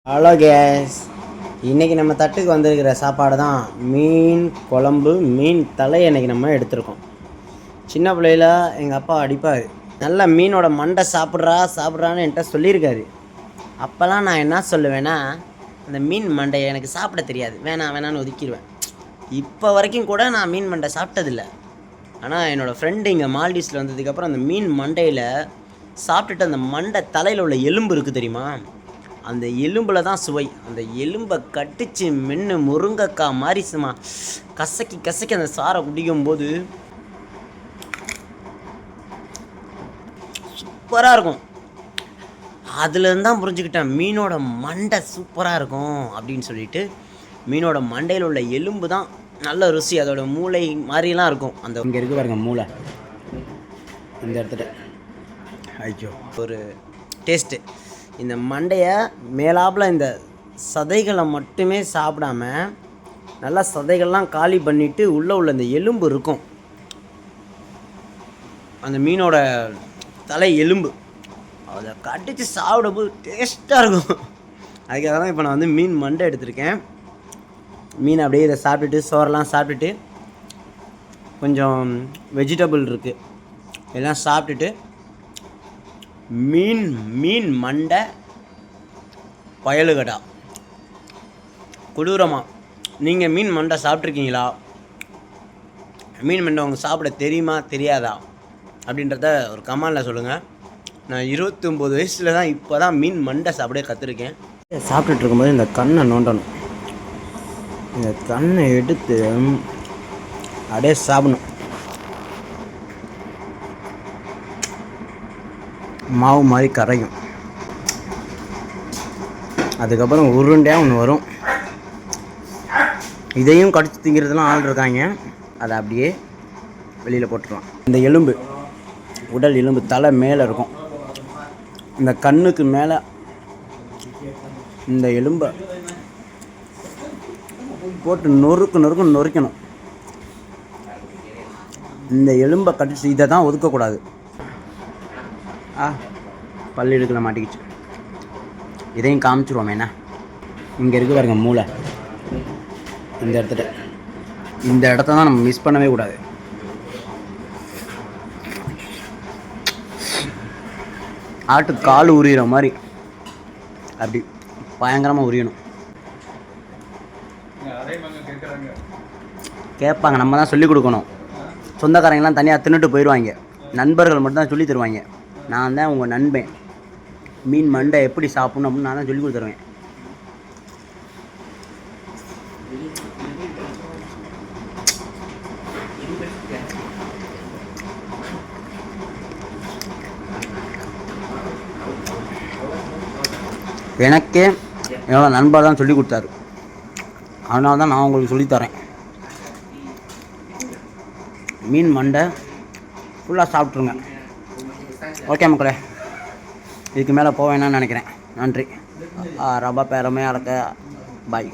Hello case, இன்றைக்கி நம்ம தட்டுக்கு வந்திருக்கிற சாப்பாடு தான் மீன் குழம்பு. மீன் தலை இன்றைக்கி நம்ம எடுத்திருக்கோம். சின்ன பிள்ளையில் எங்கள் அப்பா அடிப்பார், நல்லா மீனோட மண்டை சாப்பிட்றான்னு என்கிட்ட சொல்லியிருக்காரு. அப்போல்லாம் நான் என்ன சொல்லுவேன்னா, அந்த மீன் மண்டையை எனக்கு சாப்பிட தெரியாது, வேணான்னு ஒதுக்கிடுவேன். இப்போ வரைக்கும் கூட நான் மீன் மண்டை சாப்பிட்டதில்லை. ஆனால் என்னோடய ஃப்ரெண்டு இங்கே மால்டீவ்ஸில் வந்ததுக்கப்புறம் அந்த மீன் மண்டையில் சாப்பிட்டுட்டு அந்த மண்டை தலையில் உள்ள எலும்பு இருக்குது தெரியுமா, அந்த எலும்பில் தான் சுவை. அந்த எலும்பை கட்டிச்சு மென்று முருங்கைக்காய் மாதிரி சும்மா கசக்கி அந்த சாரை குடிக்கும்போது சூப்பராக இருக்கும். அதுலேருந்து தான் புரிஞ்சுக்கிட்டேன் மீனோட மண்டை சூப்பராக இருக்கும் அப்படின்னு சொல்லிட்டு. மீனோட மண்டையில் உள்ள எலும்பு தான் நல்ல ருசி, அதோட மூளை மாதிரிலாம் இருக்கும். அந்த இங்கே இருக்கு பாருங்க மூளை, இந்த இடத்துல ஐயோ ஒரு டேஸ்ட்டு. இந்த மண்டையை மேலாப்பில் இந்த சதைகளை மட்டுமே சாப்பிடாம நல்லா சதைகள்லாம் காலி பண்ணிவிட்டு உள்ளே உள்ள இந்த எலும்பு இருக்கும், அந்த மீனோட தலை எலும்பு, அதை கடிச்சு சாப்பிடும்போது டேஸ்ட்டாக இருக்கும். அதுக்காக தான் இப்போ நான் வந்து மீன் மண்டை எடுத்திருக்கேன். மீன் அப்படியே இதை சாப்பிட்டுட்டு சோறெல்லாம் சாப்பிட்டுட்டு கொஞ்சம் வெஜிடபிள் இருக்குது எல்லாம் சாப்பிட்டுட்டு மீன் மண்டை பயலுகடா கொடூரமாக. நீங்கள் மீன் மண்டை சாப்பிட்ருக்கீங்களா? மீன் மண்டை உங்களுக்கு சாப்பிட தெரியுமா தெரியாதா அப்படின்றத ஒரு கமெண்டில் சொல்லுங்கள். நான் 29 வயசில் தான் இப்போ தான் மீன் மண்டை சாப்பிட கற்றுருக்கேன். சாப்பிட்டுட்டு இருக்கும்போது இந்த கண்ணை நோண்டணும், இந்த கண்ணை எடுத்து அப்படியே சாப்பிடணும். மாவு மாதிரி கரையும், அதுக்கப்புறம் உருண்டையாக ஒன்று வரும். இதையும் கடிச்சு திங்கிறதுலாம் ஆள் இருக்காங்க, அதை அப்படியே வெளியில் போட்டுடலாம். இந்த எலும்பு, உடல் எலும்பு தலை மேலே இருக்கும், இந்த கண்ணுக்கு மேலே இந்த எலும்பை போட்டு நொறுக்கணும். இந்த எலும்பை கடிச்சு இதை தான் ஒதுக்கக்கூடாது. பல்லு எடுக்கல மாட்டிக்கிச்சு. இதையும் காமிச்சிருவோம். என்ன இங்கே இருக்கு பாருங்க மூளை, இந்த இடத்த தான் நம்ம மிஸ் பண்ணவே கூடாது. ஆட்டு கால் உரிகிற மாதிரி அப்படி பயங்கரமாக உரியணும். கேட்பாங்க, நம்ம தான் சொல்லிக் கொடுக்கணும். சொந்தக்காரங்கெல்லாம் தனியாக தின்னுட்டு போயிடுவாங்க, நண்பர்கள் மட்டும் தான் சொல்லி தருவாங்க. நான் தான் உங்கள் நண்பன், மீன் மண்டை எப்படி சாப்பிடணும் அப்படின்னு நான் தான் சொல்லி கொடுத்துருவேன். எனக்கே என்னோட நண்பர் தான் சொல்லி கொடுத்தாரு, அதனால தான் நான் உங்களுக்கு சொல்லித்தரேன். மீன் மண்டை ஃபுல்லாக சாப்பிட்ருங்க. ஓகே மக்களே, இதுக்கு மேலே போவேன்னு நினைக்கிறேன். நன்றி. ரொம்ப பெருமையாக இருக்க. பாய்.